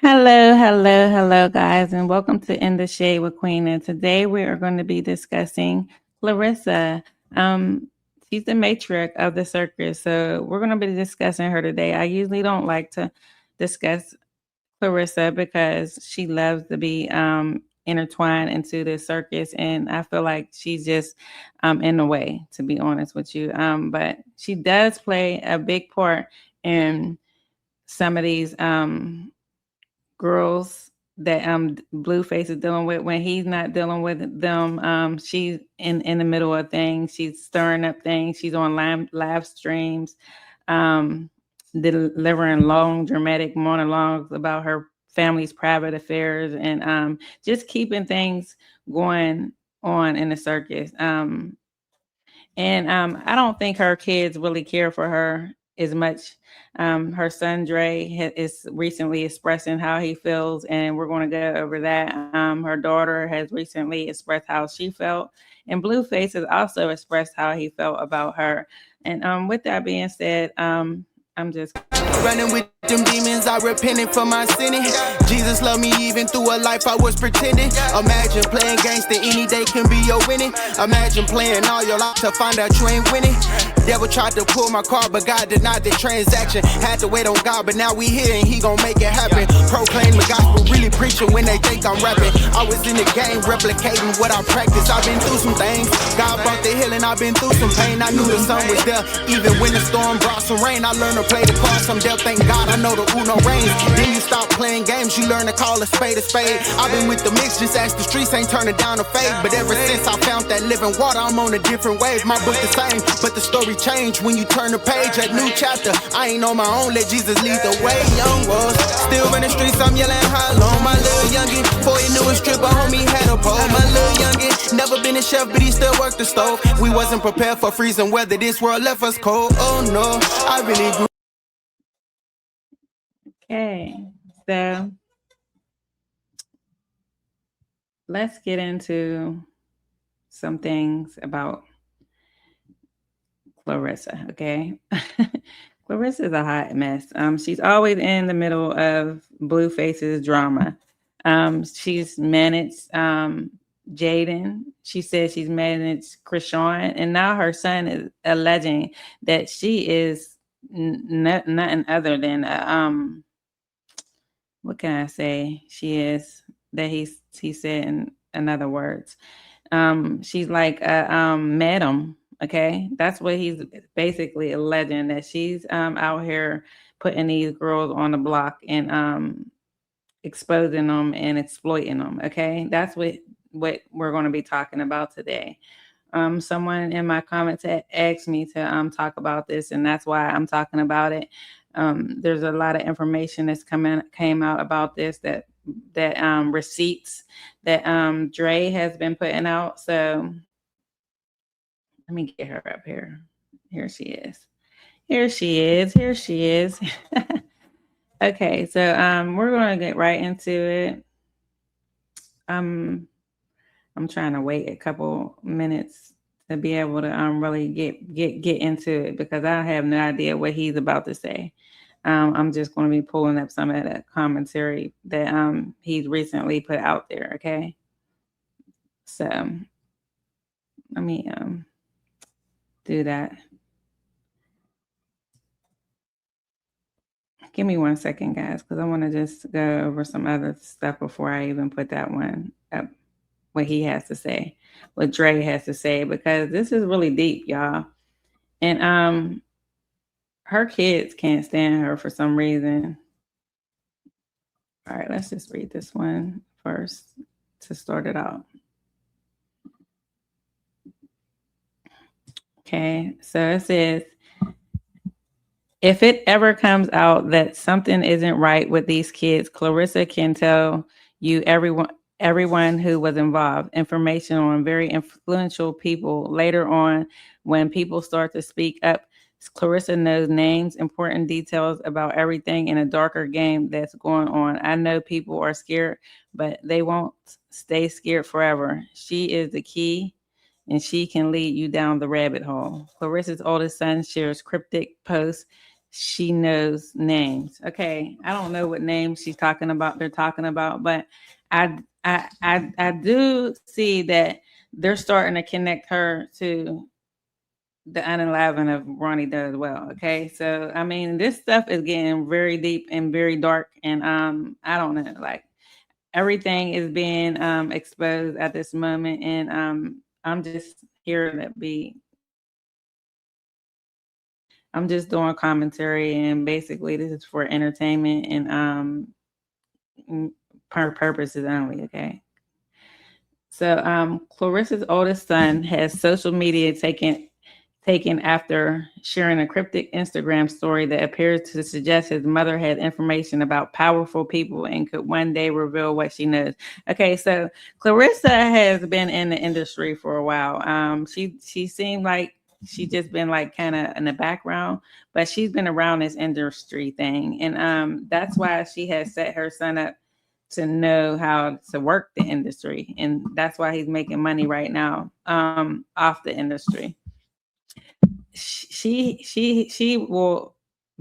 Hello, guys, and welcome to In the Shade with Queen. And today we are going to be discussing Clarissa. Um, she's the matriarch of the circus, so we're going to be discussing her today. I usually don't like to discuss Clarissa because she loves to be intertwined into the circus, and I feel like she's just in the way, to be honest with you. But she does play a big part in some of these girls that Blueface is dealing with when he's not dealing with them. She's in the middle of things. She's stirring up things. She's on live streams, um, delivering long dramatic monologues about her family's private affairs and just keeping things going on in the circus. And I don't think her kids really care for her as much. Her son Dre is recently expressing how he feels, and we're going to go over that. Her daughter has recently expressed how she felt, and Blueface has also expressed how he felt about her. And with that being said, I'm just running with them demons, I repented for my sinning. Jesus loved me even through a life I was pretending. Imagine playing gangster, any day can be your winning. Imagine playing all your life to find out you ain't winning. Devil tried to pull my car, but God denied the transaction. Had to wait on God, but now we here and he gon' make it happen. Proclaim the gospel, really preaching when they think I'm rapping. I was in the game, replicating what I practiced. I've been through some things. God brought the healing, I've been through some pain. I knew the sun was there, even when the storm brought some rain. I learned to play the cards, some death, thank God I know the Uno reigns. Then you stop playing games, you learn to call a spade a spade. I've been with the mix, just ask the streets, ain't turning down a fade. But ever since I found that living water, I'm on a different wave. My book the same, but the story changed when you turn the page. A new chapter, I ain't on my own, let Jesus lead the way. Young was still in the streets, I'm yelling how long. My little youngin', before he knew a stripper, homie had a pole. My little youngin', never been a chef, but he still worked the stove. We wasn't prepared for freezing weather, this world left us cold. Oh no, I really grew. okay. So let's get into some things about Clarissa, okay? Clarissa is a hot mess. She's always in the middle of Blueface's drama. She's managed Jaden. She says she's managed Krishan, and now her son is alleging that she is nothing other than what can I say? She is that he said in other words. She's like a madam. Okay, that's what he's basically alleging, that she's out here putting these girls on the block and exposing them and exploiting them. Okay, that's what we're going to be talking about today. Someone in my comments asked me to talk about this, and that's why I'm talking about it. There's a lot of information that's came out about this, that receipts that Dre has been putting out. So let me get her up here. Here she is. Here she is. Here she is. Okay, so we're gonna get right into it. Um, I'm trying to wait a couple minutes to be able to really get into it because I have no idea what he's about to say. I'm just going to be pulling up some of the commentary that he's recently put out there. Okay, so let me do that. Give me 1 second, guys, because I want to just go over some other stuff before I even put that one up. What he has to say, what Dre has to say, because this is really deep, y'all. And her kids can't stand her for some reason. All right, let's just read this one first to start it out. Okay, so it says, if it ever comes out that something isn't right with these kids, Clarissa can tell you everyone who was involved, information on very influential people. Later on, when people start to speak up, Clarissa knows names, important details about everything in a darker game that's going on. I know people are scared, but they won't stay scared forever. She is the key, and she can lead you down the rabbit hole. Clarissa's oldest son shares cryptic posts. she knows names. Okay, I don't know what names she's talking about. They're talking about, but I do see that they're starting to connect her to the unalive of Ronnie does as well. Okay, so I mean, this stuff is getting very deep and very dark, and I don't know, like everything is being exposed at this moment, and I'm just here to be. I'm just doing commentary, and basically, this is for entertainment and purposes only. Okay. So Clarissa's oldest son has social media taken after sharing a cryptic Instagram story that appears to suggest his mother has information about powerful people and could one day reveal what she knows. Okay, so Clarissa has been in the industry for a while. She seemed like she just been like kind of in the background, but she's been around this industry thing, and that's why she has set her son up to know how to work the industry, and that's why he's making money right now off the industry. She will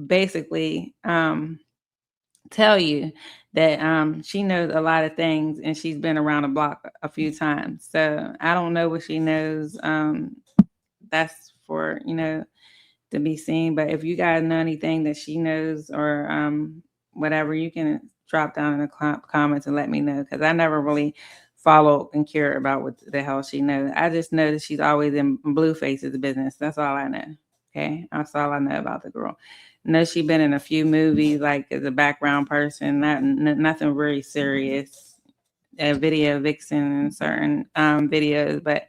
basically tell you that she knows a lot of things and she's been around the block a few times. So I don't know what she knows. That's for to be seen. But if you guys know anything that she knows or whatever, you can drop down in the comments and let me know, because I never really follow and care about what the hell she knows. I just know that she's always in Blueface's business. That's all I know. Okay, that's all I know about the girl. I know she's been in a few movies, like as a background person, nothing really serious. A video vixen in certain videos, but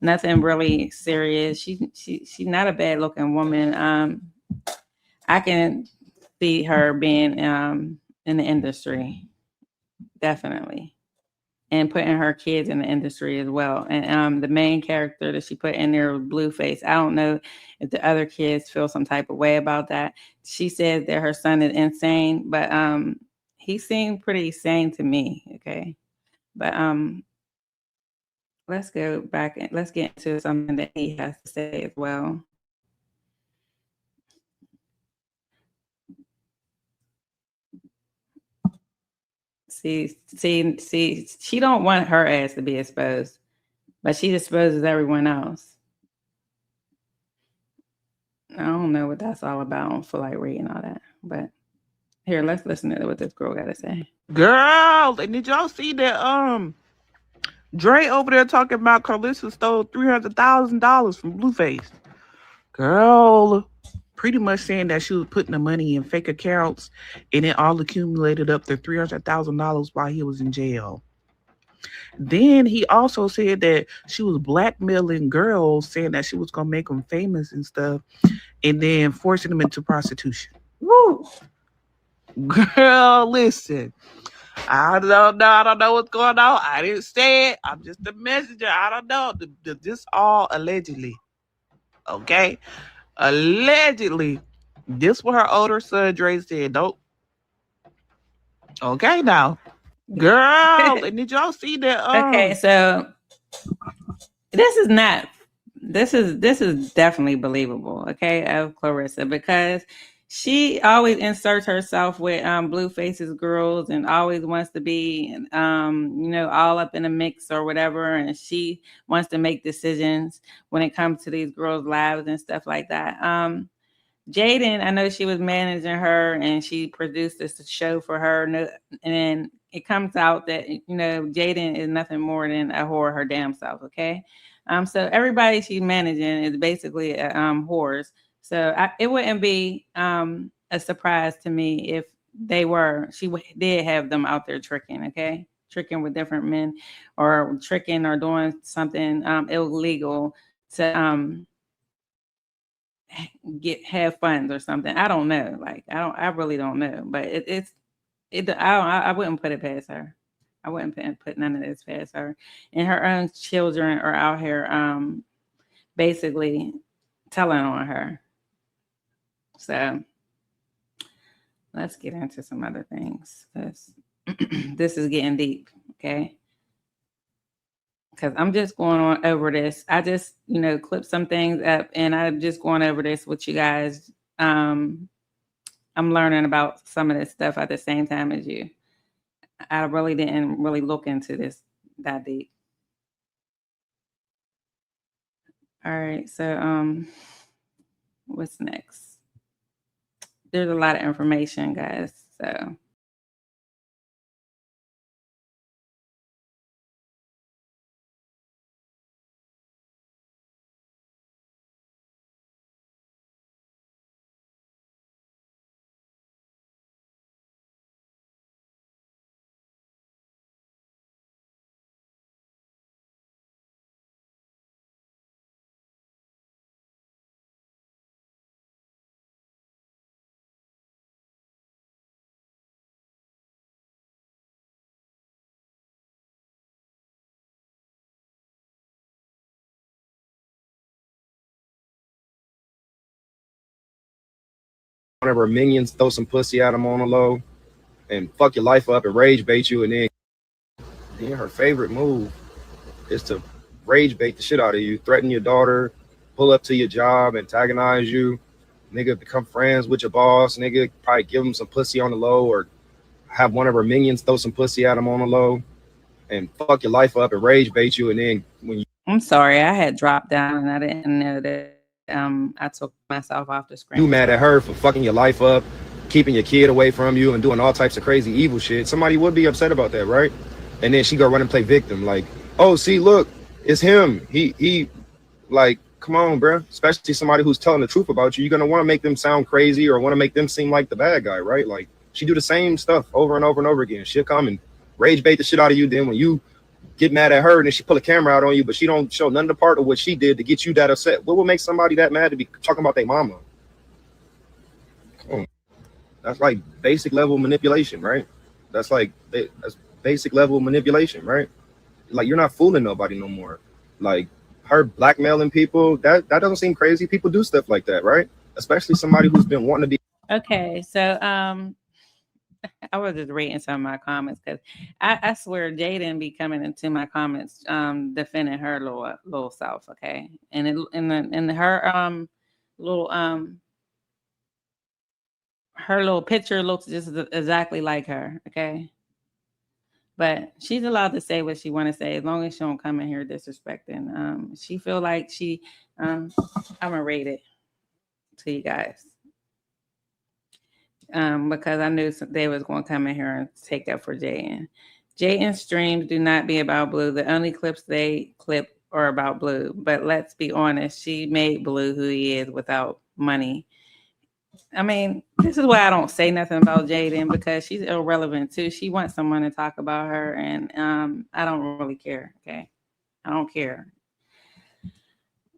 nothing really serious. She's not a bad looking woman. I can see her being in the industry, definitely, and putting her kids in the industry as well. And the main character that she put in there was Blueface. I don't know if the other kids feel some type of way about that. She said that her son is insane, but he seemed pretty sane to me. Okay, but let's go back and let's get into something that he has to say as well. See, she don't want her ass to be exposed, but she exposes everyone else. I don't know what that's all about. I don't feel like reading all that. But here, let's listen to what this girl got to say. Girl, and did y'all see that Dre over there talking about Karlissa stole $300,000 from Blueface? Girl, pretty much saying that she was putting the money in fake accounts and it all accumulated up to $300,000 while he was in jail. Then he also said that she was blackmailing girls, saying that she was gonna make them famous and stuff, and then forcing them into prostitution. Woo! Girl, listen. I don't know. I don't know what's going on. I didn't say it. I'm just a messenger. I don't know. This all allegedly. Okay? Allegedly. This what her older son Dre said. Don't. Okay now. Girl, and did y'all see that? Okay, so this is not this is definitely believable, okay, of Clarissa, because she always inserts herself with Blueface's girls and always wants to be all up in a mix or whatever, and she wants to make decisions when it comes to these girls' lives and stuff like that. Jaden, I know she was managing her and she produced this show for her, and it comes out that Jaden is nothing more than a whore her damn self. Okay, so everybody she's managing is basically whores. So it wouldn't be a surprise to me if she did have them out there tricking. Okay, tricking with different men, or tricking or doing something illegal to have funds or something. I don't know. Like I really don't know. But I wouldn't put it past her. I wouldn't put none of this past her. And her own children are out here basically telling on her. So let's get into some other things. This is getting deep, okay? Because I'm just going on over this. I just, clip some things up, and I'm just going over this with you guys I'm learning about some of this stuff at the same time as you. I really didn't really look into this that deep. All right, so what's next? There's a lot of information, guys. So one of her minions throw some pussy at him on the low and fuck your life up and rage bait you, and then her favorite move is to rage bait the shit out of you, threaten your daughter, pull up to your job, antagonize you, nigga become friends with your boss, nigga probably give him some pussy on the low, or have one of her minions throw some pussy at him on the low and fuck your life up and rage bait you, and then when you I'm sorry, I had dropped down and I didn't know that I took myself off the screen. you mad at her for fucking your life up, keeping your kid away from you and doing all types of crazy evil shit, somebody would be upset about that, right? And then she go run and play victim, like, oh, see, look, it's him. He like, come on, bro. Especially somebody who's telling the truth about you, you're gonna want to make them sound crazy or want to make them seem like the bad guy, right? Like, she do the same stuff over and over and over again. She'll come and rage bait the shit out of you. Then when you get mad at her and then she pull a camera out on you, but she don't show none of the part of what she did to get you that upset. What would make somebody that mad to be talking about their mama? Come on. That's like basic level manipulation, right? That's basic level manipulation, right? Like, you're not fooling nobody no more. Like, her blackmailing people, that doesn't seem crazy. People do stuff like that, right? Especially somebody who's been wanting to be. Okay, so I was just reading some of my comments because I swear Jaden be coming into my comments defending her little self, okay? And in her little her little picture looks just exactly like her, okay? But she's allowed to say what she want to say as long as she don't come in here disrespecting. She feel like she I'm gonna rate it to you guys. Because I knew they was going to come in here and take up for Jaden. Jaden's streams do not be about Blue. The only clips they clip are about Blue. But let's be honest, she made Blue who he is without money. I mean, this is why I don't say nothing about Jaden, because she's irrelevant too. She wants someone to talk about her, and I don't really care. Okay, I don't care.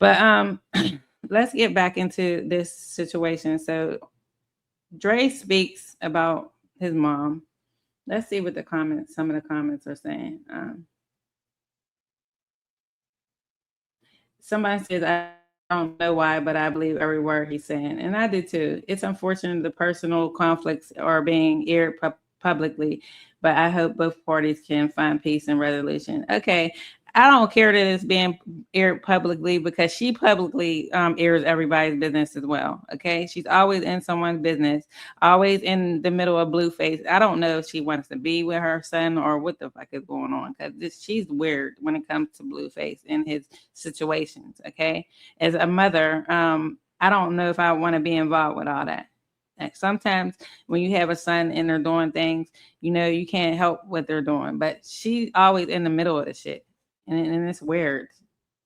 But let's get back into this situation. So Dre speaks about his mom. Let's see what some of the comments are saying. Somebody says, I don't know why, but I believe every word he's saying. And I do too. It's unfortunate the personal conflicts are being aired publicly, but I hope both parties can find peace and resolution. Okay. I don't care that it's being aired publicly, because she publicly airs everybody's business as well. Okay. She's always in someone's business, always in the middle of Blueface. I don't know if she wants to be with her son or what the fuck is going on, because she's weird when it comes to Blueface and his situations. Okay. As a mother, I don't know if I want to be involved with all that. Like, sometimes when you have a son and they're doing things, you can't help what they're doing, but she's always in the middle of the shit. And it's weird.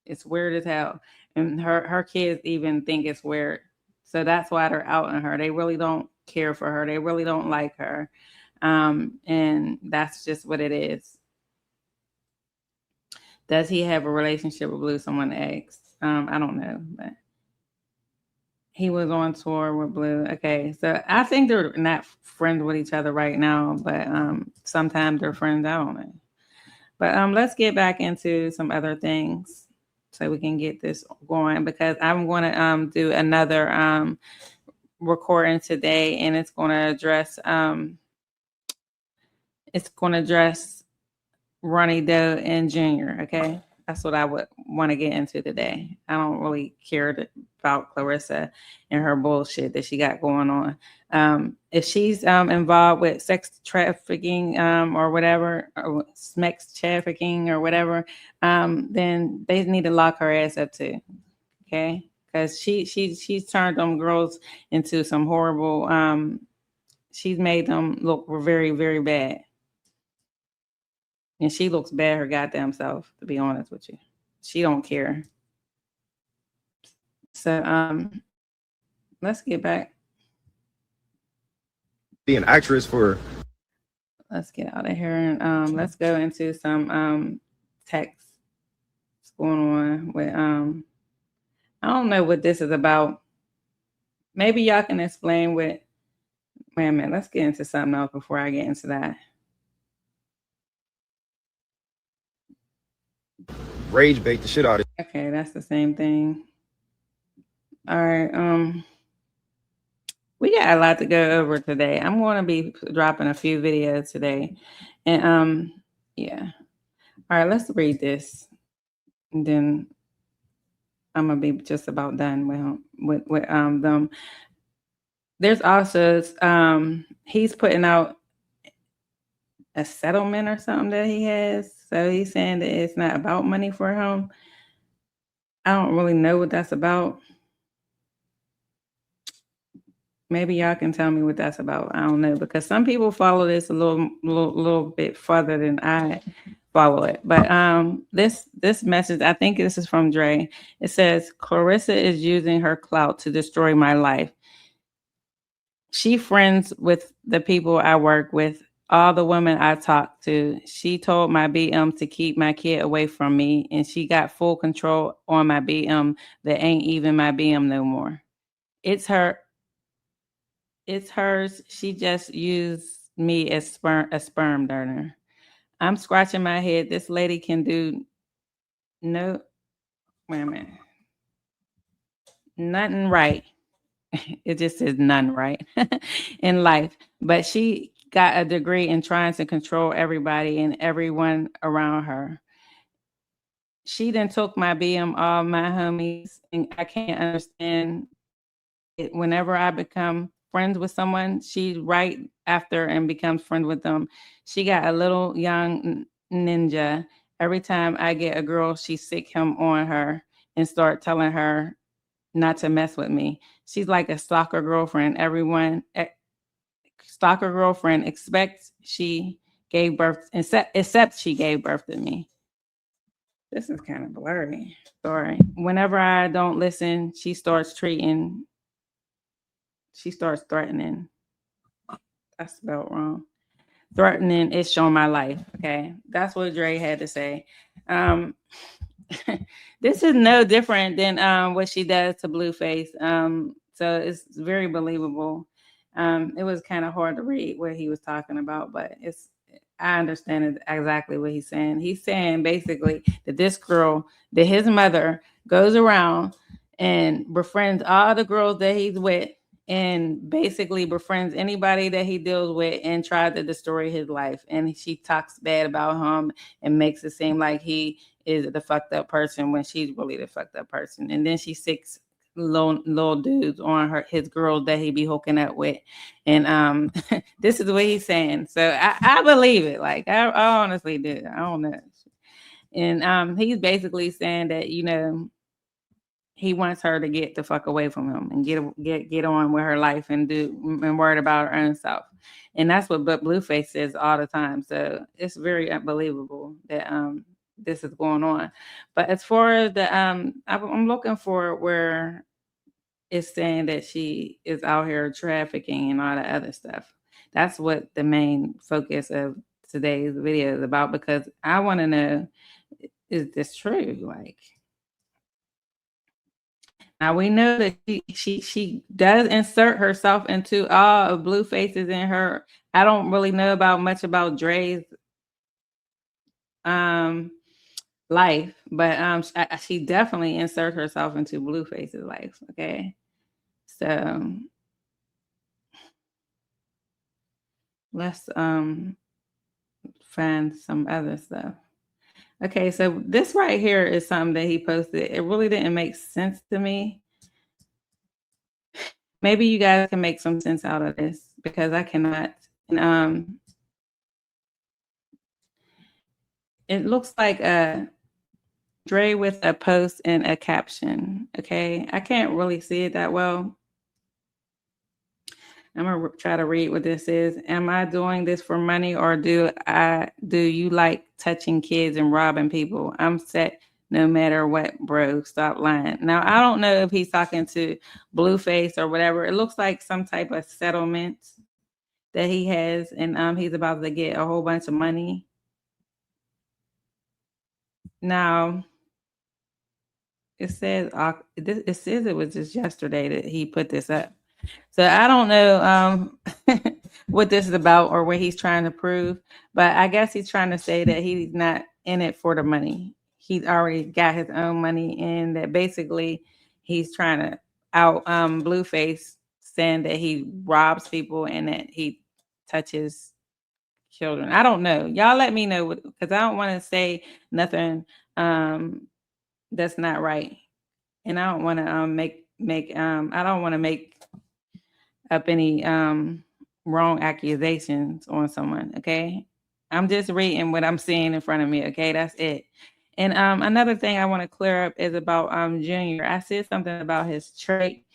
It's weird as hell. And her kids even think it's weird. So that's why they're out on her. They really don't care for her. They really don't like her. And that's just what it is. Does he have a relationship with Blue? Someone asked. I don't know, but he was on tour with Blue. Okay, so I think they're not friends with each other right now, but sometimes they're friends. I don't know. But let's get back into some other things so we can get this going, because I'm going to do another recording today, and it's going to address Ronnie Doe and Junior. Okay, that's what I would want to get into today. I don't really care about Karlissa and her bullshit that she got going on. If she's involved with sex trafficking or whatever, or sex trafficking or whatever, then they need to lock her ass up too. Okay, because she's turned them girls into some horrible. She's made them look very, very bad, and she looks bad her goddamn self. To be honest with you, she don't care. So let's get back. Be an actress for. Let's get out of here and let's go into some text. What's going on with I don't know what this is about. Maybe y'all can explain what. Wait a minute. Let's get into something else before I get into that. Rage bait the shit out of it. Okay, that's the same thing. All right. We got a lot to go over today. I'm going to be dropping a few videos today, and yeah. All right, let's read this, and then I'm gonna be just about done with them. There's also he's putting out a settlement or something that he has. So he's saying that it's not about money for him. I don't really know what that's about. Maybe y'all can tell me what that's about. I don't know, because some people follow this a little bit further than I follow it. But this message, I think this is from Dre. It says, Karlissa is using her clout to destroy my life. She friends with the people I work with, all the women I talk to. She told my BM to keep my kid away from me, and she got full control on my BM that ain't even my BM no more. It's hers. She just used me as a sperm donor. I'm scratching my head. This lady can do no, wait a minute, nothing right. It just says none right in life. But she got a degree in trying to control everybody and everyone around her. She then took my BM, all my homies, and I can't understand it. Whenever I become friends with someone, she right after and becomes friends with them. She got a little young ninja. Every time I get a girl, she sick him on her and start telling her not to mess with me. She's like a stalker girlfriend. Everyone stalker girlfriend expects she gave birth, except she gave birth to me. This is kind of blurry. Sorry. Whenever I don't listen, she starts threatening. That's spelled wrong. Threatening is showing my life. Okay. That's what Dre had to say. This is no different than what she does to Blueface. So it's very believable. It was kind of hard to read what he was talking about, but I understand exactly what he's saying. He's saying basically that this girl, that his mother goes around and befriends all the girls that he's with, and basically befriends anybody that he deals with and tried to destroy his life. And she talks bad about him and makes it seem like he is the fucked up person when she's really the fucked up person. And then she six little dudes on his girls that he be hooking up with. And this is what he's saying. So I believe it. Like I honestly do. I don't know. And he's basically saying that, you know, he wants her to get the fuck away from him and get on with her life and worried about her own self. And that's what Blueface says all the time. So it's very unbelievable that this is going on. But as far as the I'm looking for where it's saying that she is out here trafficking and all the other stuff. That's what the main focus of today's video is about, because I want to know, is this true? Like, now we know that she does insert herself into all of Blueface's in her. I don't really know much about Dre's life, but she definitely inserts herself into Blueface's life. Okay, so let's find some other stuff. Okay, so this right here is something that he posted. It really didn't make sense to me. maybe you guys can make some sense out of this because I cannot. And it looks like Dre with a post and a caption. Okay, I can't really see it that well. I'm gonna try to read what this is. Am I doing this for money, or do you like touching kids and robbing people? I'm set no matter what, bro. Stop lying. Now I don't know if he's talking to Blueface or whatever. It looks like some type of settlement that he has, and he's about to get a whole bunch of money. Now it says it was just yesterday that he put this up. So I don't know what this is about or what he's trying to prove, but I guess he's trying to say that he's not in it for the money. He's already got his own money, and that basically he's trying to out Blueface, saying that he robs people and that he touches children. I don't know. Y'all let me know, because I don't want to say nothing that's not right, and I don't want to make I don't want to make up any wrong accusations on someone. Okay, I'm just reading what I'm seeing in front of me. Okay, that's it. And another thing I want to clear up is about Junior. I said something about his trait,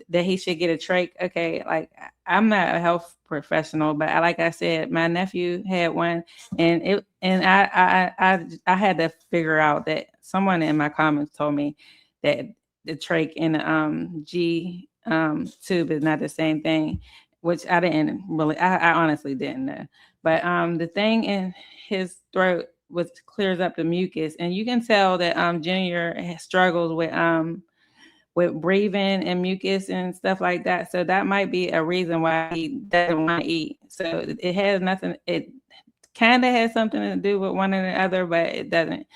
that he should get a trach. Okay, like I'm not a health professional, but like I said, my nephew had one, and I had to figure out that someone in my comments told me that the trach and the G tube is not the same thing, which I didn't really, I honestly didn't know. But the thing in his throat was clears up the mucus, and you can tell that Junior struggles with breathing and mucus and stuff like that. So that might be a reason why he doesn't want to eat. So it has nothing, it kind of has something to do with one or the other, but it doesn't.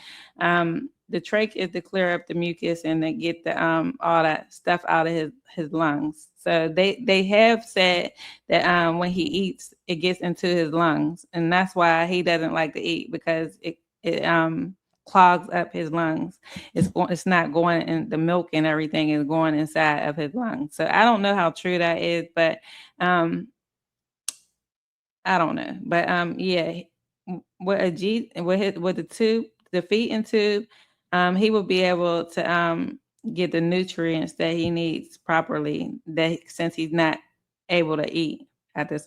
The trach is to clear up the mucus and to get the all that stuff out of his lungs. So they have said that when he eats, it gets into his lungs, and that's why he doesn't like to eat, because it clogs up his lungs. It's not going in, the milk and everything is going inside of his lungs. So I don't know how true that is, but I don't know. But yeah, with a G with the tube, the feeding tube, he will be able to get the nutrients that he needs properly. That since he's not able to eat at this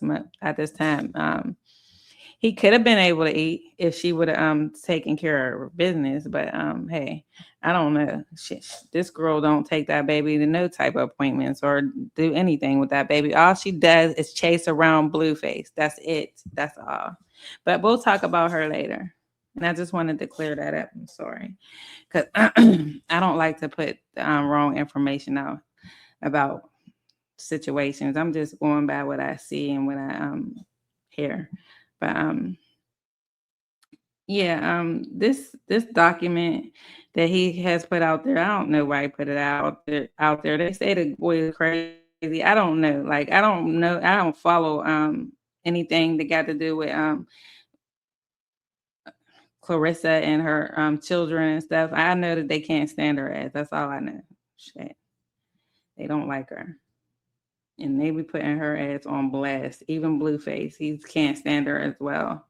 time. He could have been able to eat if she would have taken care of her business, but hey, I don't know. This girl don't take that baby to no type of appointments or do anything with that baby. All she does is chase around Blueface. That's it. That's all. But we'll talk about her later. And I just wanted to clear that up. I'm sorry, because I don't like to put wrong information out about situations. I'm just going by what I see and what I hear. But yeah, this document that he has put out there, I don't know why he put it out there. They say the boy is crazy. I don't know. Like I don't know. I don't follow anything that got to do with Karlissa and her children and stuff. I know that they can't stand her ass. That's all I know. Shit. They don't like her. And they be putting her ass on blast. Even Blueface, he can't stand her as well.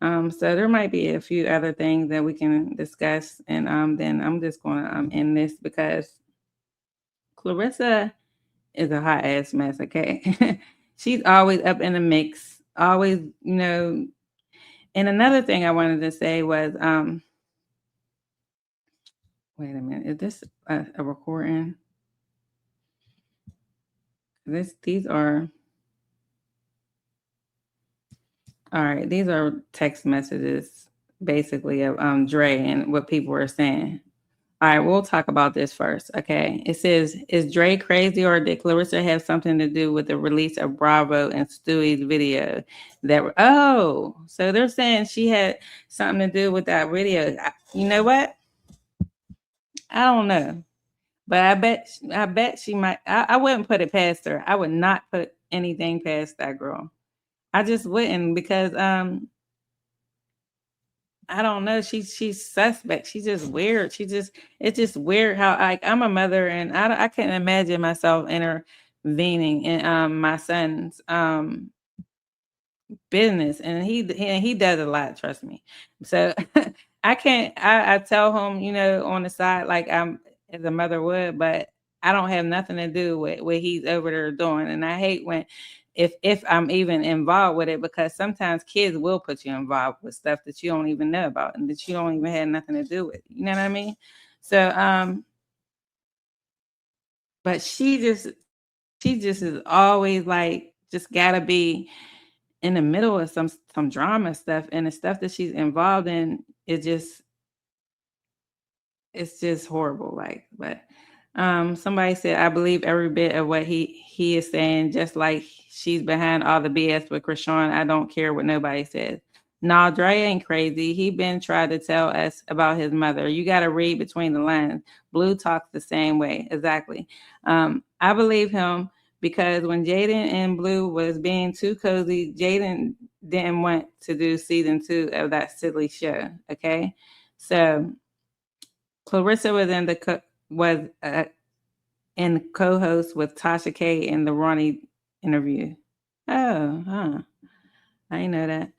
So there might be a few other things that we can discuss, and then I'm just going to end this because Karlissa is a hot ass mess. Okay, she's always up in the mix, always, you know. And another thing I wanted to say was, wait a minute, is this a recording? These are. All right, these are text messages basically of Dre and what people are saying. All right, we'll talk about this first. Okay. It says, is Dre crazy, or did Karlissa have something to do with the release of Bravo and Stewie's video? So they're saying she had something to do with that video. You know what? I don't know. But I bet she might. I wouldn't put it past her. I would not put anything past that girl. I just wouldn't, because I don't know. She's suspect. She's just weird. It's just weird how I'm a mother, and I can't imagine myself in her intervening in my son's business, and he does a lot, trust me. So I can't I tell him, on the side, like I'm as a mother would, but I don't have nothing to do with what he's over there doing. And I hate when if I'm even involved with it, because sometimes kids will put you involved with stuff that you don't even know about and that you don't even have nothing to do with. You know what I mean? So but she just is always like just gotta be in the middle of some drama stuff, and the stuff that she's involved in it's just horrible. Like, but somebody said, I believe every bit of what he is saying, just like she's behind all the BS with Krishan. I don't care what nobody says. Nah, Dre ain't crazy. He been trying to tell us about his mother. You got to read between the lines. Blue talks the same way. Exactly. I believe him because when Jaden and Blue was being too cozy, Jaden didn't want to do season 2 of that silly show. Okay. So Clarissa was in co-host with Tasha K in the Ronnie interview. Oh, huh. I didn't know that.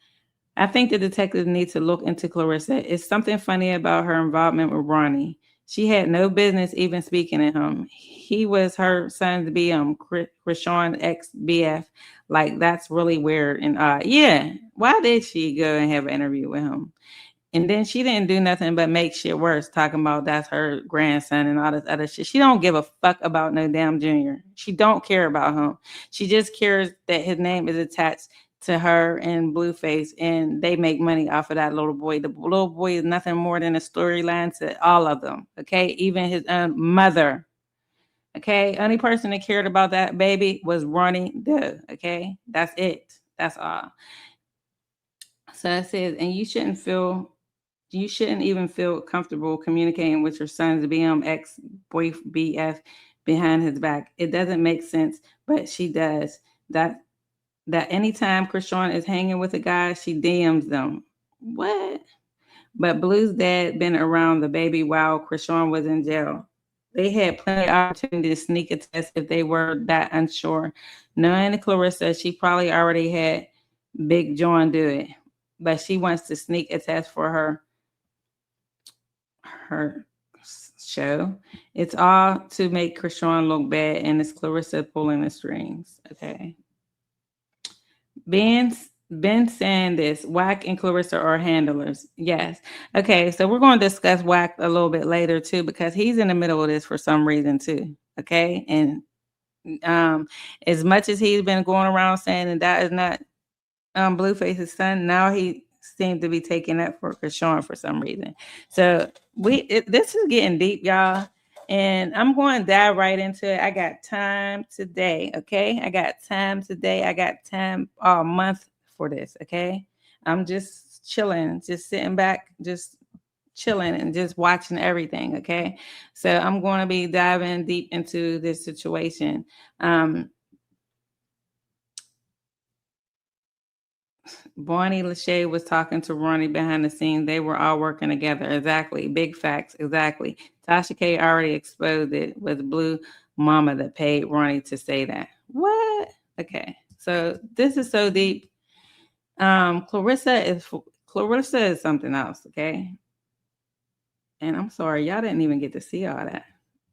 I think the detectives need to look into Clarissa. It's something funny about her involvement with Ronnie. She had no business even speaking to him. He was her son's BM, Krishan ex BF. Like, that's really weird and odd. Yeah. Why did she go and have an interview with him? And then she didn't do nothing but make shit worse, talking about that's her grandson and all this other shit. She don't give a fuck about no damn Junior. She don't care about him. She just cares that his name is attached to her and Blueface, and they make money off of that little boy. The little boy is nothing more than a storyline to all of them. Okay, even his own mother. Okay, only person that cared about that baby was Ronnie Doe. Okay, that's it. That's all. So it says, and you shouldn't even feel comfortable communicating with your son's BMX boy BF behind his back. It doesn't make sense, but she does. That anytime Krishan is hanging with a guy, she DMs them. What? But Blue's dad been around the baby while Krishan was in jail. They had plenty of opportunity to sneak a test if they were that unsure. Knowing Clarissa, she probably already had Big John do it, but she wants to sneak a test for her show. It's all to make Krishan look bad, and it's Clarissa pulling the strings. Okay. Ben saying this, Wack and Clarissa are handlers. Yes. Okay, so we're going to discuss Wack a little bit later too, because he's in the middle of this for some reason too. Okay. And as much as he's been going around saying that is not Blueface's son, now he seems to be taking up for Krishan for some reason. So this is getting deep, y'all. And I'm going to dive right into it. I got time today, okay? I got time today. I got time all month for this, okay? I'm just chilling, just sitting back, just chilling and just watching everything, okay? So I'm going to be diving deep into this situation. Bonnie Lachey was talking to Ronnie behind the scenes. They were all working together. Exactly. Big facts. Exactly. Tasha K already exposed it. Was Blue Mama that paid Ronnie to say that. What? Okay. So this is so deep. Clarissa is something else. Okay. And I'm sorry, y'all didn't even get to see all that.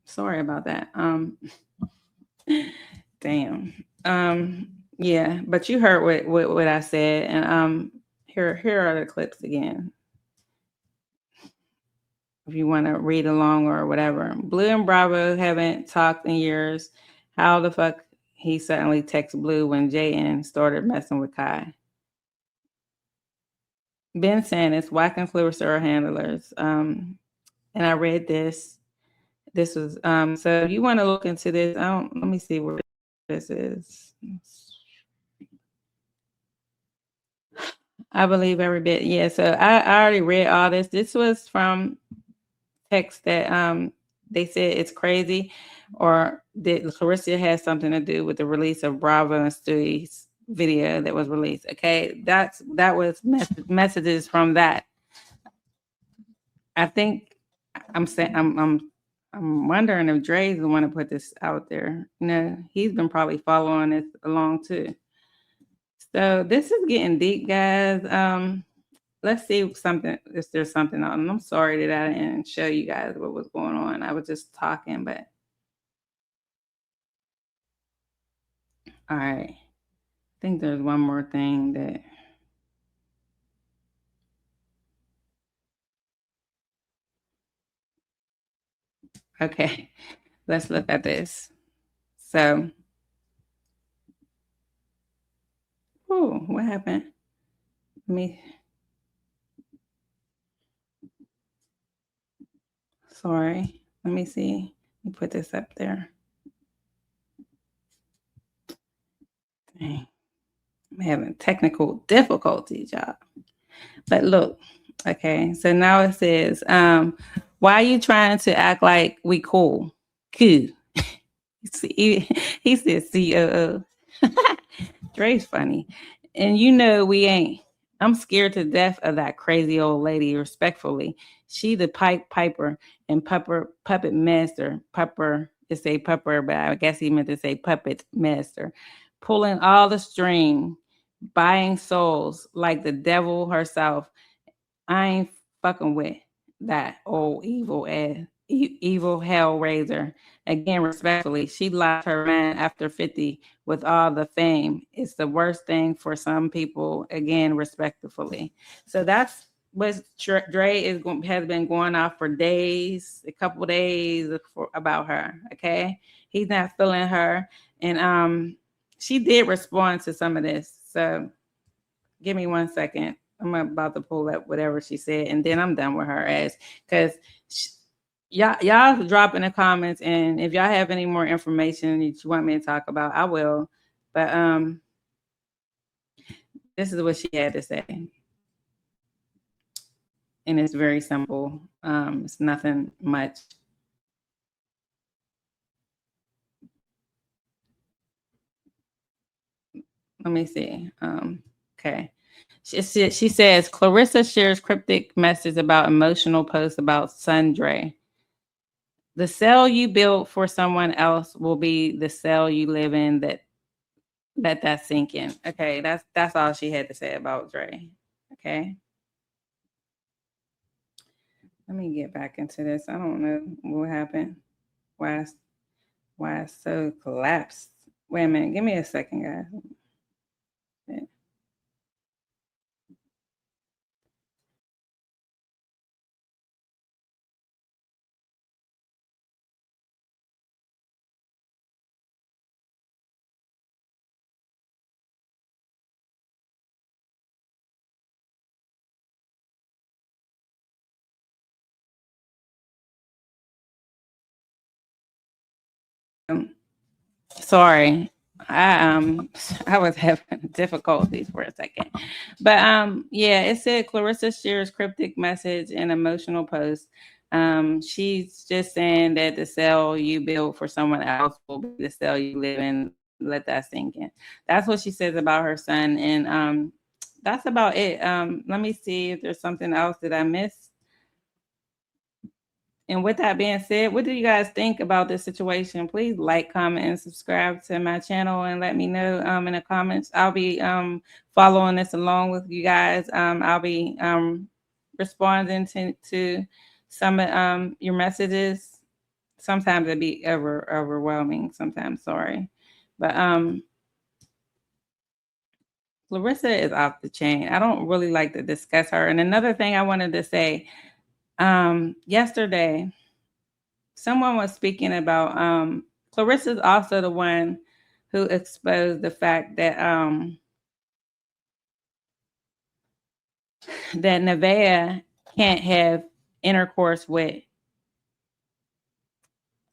Sorry about that. Damn. Yeah, but you heard what I said, and here are the clips again. If you want to read along or whatever. Blue and Bravo haven't talked in years. How the fuck he suddenly texts Blue when Jaden started messing with Kai? Ben saying it's Wack and Clarissa are handlers. And I read this. This was so you want to look into this. Let me see where this is. I believe every bit. Yeah. So I already read all this. This was from text that they said it's crazy, or that Clarissa has something to do with the release of Bravo and Stewie's video that was released. Okay, that was messages from that. I think I'm saying I'm I'm wondering if Dre's the one to put this out there. He's been probably following this along too. So this is getting deep, guys. Let's see if there's something on. And I'm sorry that I didn't show you guys what was going on. I was just talking, but all right. I think there's one more thing that okay. Let's look at this. So what happened? Sorry. Let me see. Let me put this up there. Dang. I'm having technical difficulties, y'all. But look, okay. So now it says, why are you trying to act like we cool? Cool. He said COO. Dre's funny. And we ain't. I'm scared to death of that crazy old lady, respectfully. She the piper and puppet master. Pupper, it say pupper, but I guess he meant to say puppet master. Pulling all the string, buying souls like the devil herself. I ain't fucking with that old evil hellraiser. Again, respectfully, she lost her man after 50 with all the fame. It's the worst thing for some people. Again, respectfully. So that's what Dre has been going off for days, a couple days about her. Okay, he's not feeling her, and she did respond to some of this. So give me 1 second. I'm about to pull up whatever she said, and then I'm done with her ass. Because y'all drop in the comments, and if y'all have any more information that you want me to talk about, I will. But this is what she had to say, and it's very simple. It's nothing much. Let me see. Okay. She says, Karlissa shares cryptic message about emotional post about Sundre. The cell you build for someone else will be the cell you live in. Let that sink in. Okay, that's all she had to say about Dre. Okay. Let me get back into this. I don't know what happened. Why it's so collapsed. Wait a minute. Give me a second, guys. Yeah. Sorry, I was having difficulties for a second, but yeah, it said Karlissa shares cryptic message and emotional post. She's just saying that the cell you build for someone else will be the cell you live in. Let that sink in. That's what she says about her son, and that's about it. Let me see if there's something else that I missed. And with that being said, what do you guys think about this situation? Please like, comment, and subscribe to my channel and let me know in the comments. I'll be following this along with you guys. I'll be responding to some of your messages. Sometimes it'd be overwhelming. Sometimes, sorry. But Karlissa is off the chain. I don't really like to discuss her. And another thing I wanted to say, yesterday, someone was speaking about Klarissa's also the one who exposed the fact that that Nevaeh can't have intercourse with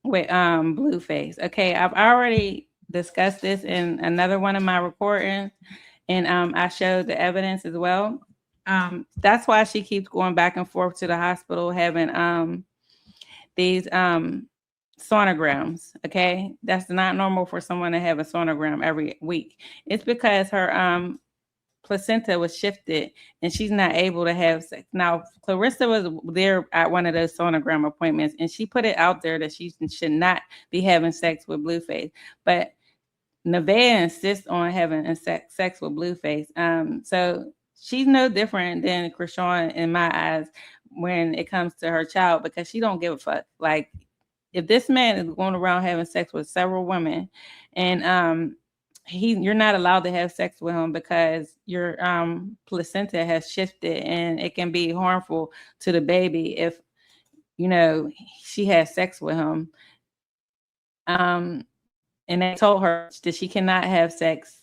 Blueface. Okay, I've already discussed this in another one of my recordings, and I showed the evidence as well. That's why she keeps going back and forth to the hospital having these sonograms. Okay, that's not normal for someone to have a sonogram every week. It's because her placenta was shifted and she's not able to have sex. Now, Clarissa was there at one of those sonogram appointments and she put it out there that she should not be having sex with Blueface. But Nevaeh insists on having sex with Blueface. So she's no different than Krishan in my eyes when it comes to her child, because she don't give a fuck. Like, if this man is going around having sex with several women and you're not allowed to have sex with him because your placenta has shifted and it can be harmful to the baby if she has sex with him. And they told her that she cannot have sex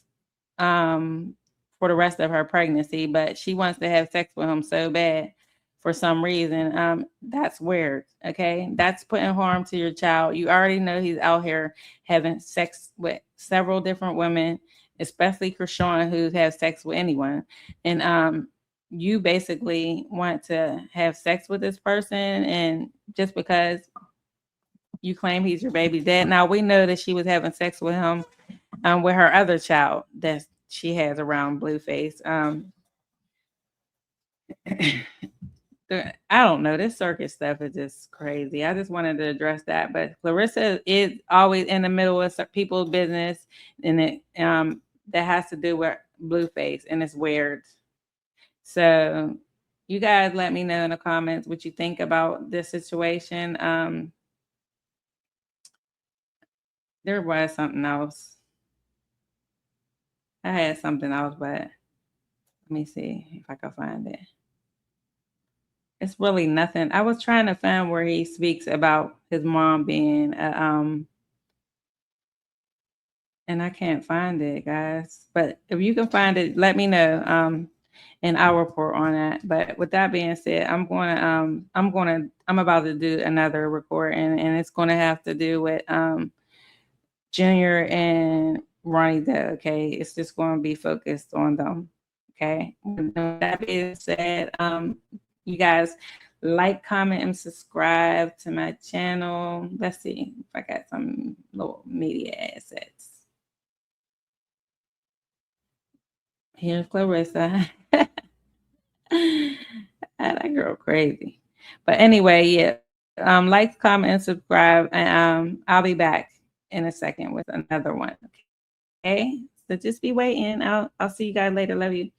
for the rest of her pregnancy, but she wants to have sex with him so bad for some reason. That's weird. Okay, that's putting harm to your child. You already know he's out here having sex with several different women, especially Krishan, who has sex with anyone. And you basically want to have sex with this person, and just because you claim he's your baby dad. Now we know that she was having sex with him with her other child that she has around Blueface. I don't know. This circus stuff is just crazy. I just wanted to address that. But Clarissa is always in the middle of people's business, and it that has to do with Blueface, and it's weird. So you guys let me know in the comments what you think about this situation. There was something else. I had something else, but let me see if I can find it. It's really nothing. I was trying to find where he speaks about his mom being and I can't find it, guys. But if you can find it, let me know. And I'll report on that. But with that being said, I'm about to do another recording, and it's gonna have to do with Junior and Ronnie Doe. Okay, it's just going to be focused on them. Okay, with that being said, you guys like, comment, and subscribe to my channel. Let's see if I got some little media assets. Here's Clarissa. That girl crazy. But anyway, yeah. Like, comment, and subscribe, and I'll be back in a second with another one. Okay, so just be waiting. I'll see you guys later. Love you.